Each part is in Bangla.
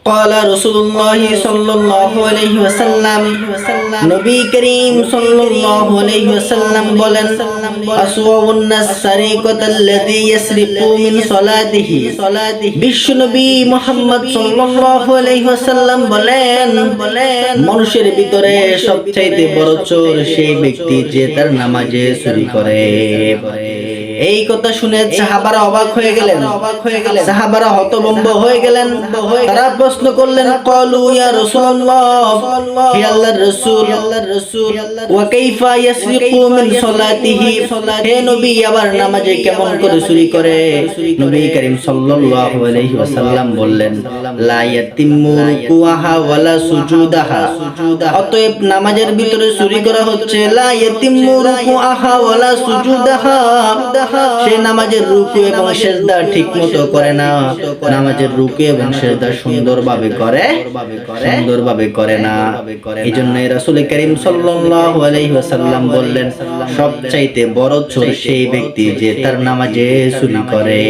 قال رسول الله صلى الله عليه وسلم নবী করিম সাল্লাল্লাহু আলাইহি ওয়াসাল্লাম বলেন আসওয়াউন নাস সারিকাতাল্লাযী ইয়াসরিকু মিন সালাতিহি বিশ্ব নবী মুহাম্মদ সাল্লাল্লাহু আলাইহি ওয়াসাল্লাম বলেন মানুষের ভিতরে সবচেয়ে বড় চোর সেই ব্যক্তি যে তার নামাজে চুরি করে। এই কথা শুনে সাহাবারা অবাক হয়ে গেলেন, সাহাবারা হতভম্ব হয়ে গেলেন। তারা প্রশ্ন করলেন, ক্বালু ইয়া রাসূলুল্লাহ, হে আল্লাহর রাসূল, ওয়া কাইফা ইয়াসরিকু মিন সালাতিহি, হে নবী আবার নামাজে কেমন করে চুরি করে? নবী করিম সাল্লাল্লাহু আলাইহি ওয়াসাল্লাম বললেন, লা ইয়াতিম্মু রুকুআহা ওয়ালা সুজুদাহা, অতএব নামাজের ভিতরে চুরি করা হচ্ছে লা ইয়াতিম্মু রুকুআহা ওয়ালা সুজুদাহা, সে নামাজের রুকু এবং সিজদা ঠিকমতো করে না, নামাজের রুকু এবং সিজদা সুন্দরভাবে করে না। এইজন্য রাসূল করিম সাল্লাল্লাহু আলাইহি ওয়াসাল্লাম বললেন, সবচাইতে বড় চোর সেই ব্যক্তি যে তার নামাজে চুরি করে।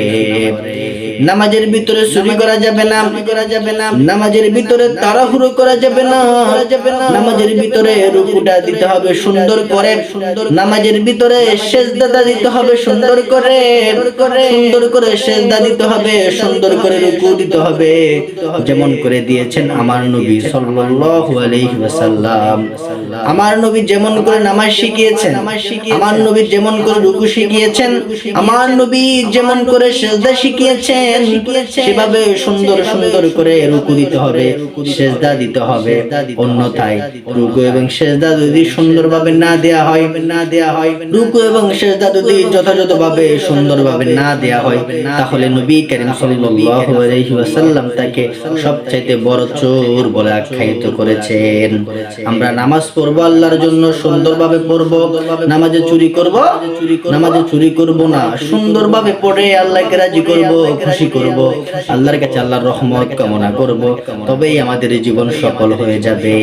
নামাজের ভিতরে চুরি করা যাবে না, নামাজের ভিতরে তাড়াহুড়ো করা যাবে না, নামাজের ভিতরে রুকুটা দিতে হবে সুন্দর করে, নামাজের ভিতরে সিজদাটা দিতে হবে সুন্দর করে সিজদা দিতে হবে, সুন্দর করে রুকু দিতে হবে, যেমন করে দিয়েছেন আমার নবী সাল্লাল্লাহু আলাইহি ওয়াসাল্লাম। আমার নবী যেমন করে নামাজ শিখিয়েছেন, আমার নবী যেমন করে রুকু শিখিয়েছেন, আমার নবী যেমন করে সিজদা শিখিয়েছেন, সেভাবে সুন্দর করে রুকু দিতে হবে, সিজদা দিতে হবে। অন্যথায় রুকু এবং সিজদা যদি সুন্দরভাবে না দেয়া হয়, রুকু এবং সিজদা যদি যথাযথভাবে সুন্দরভাবে না দেয়া হয়, তাহলে নবী করিম সাল্লাল্লাহু আলাইহি ওয়াসাল্লাম তাকে সবচেয়ে বড় চোর বলে আখ্যায়িত করেছেন। আমরা নামাজ পড়ব আল্লাহর জন্য, সুন্দরভাবে পড়ব, নামাজে চুরি করব না, সুন্দরভাবে পড়ে আল্লাহকে রাজি করব, খুশি করব, আল্লাহর কাছে আল্লাহর রহমত কামনা করব, তবেই আমাদের জীবন সফল হয়ে যাবে।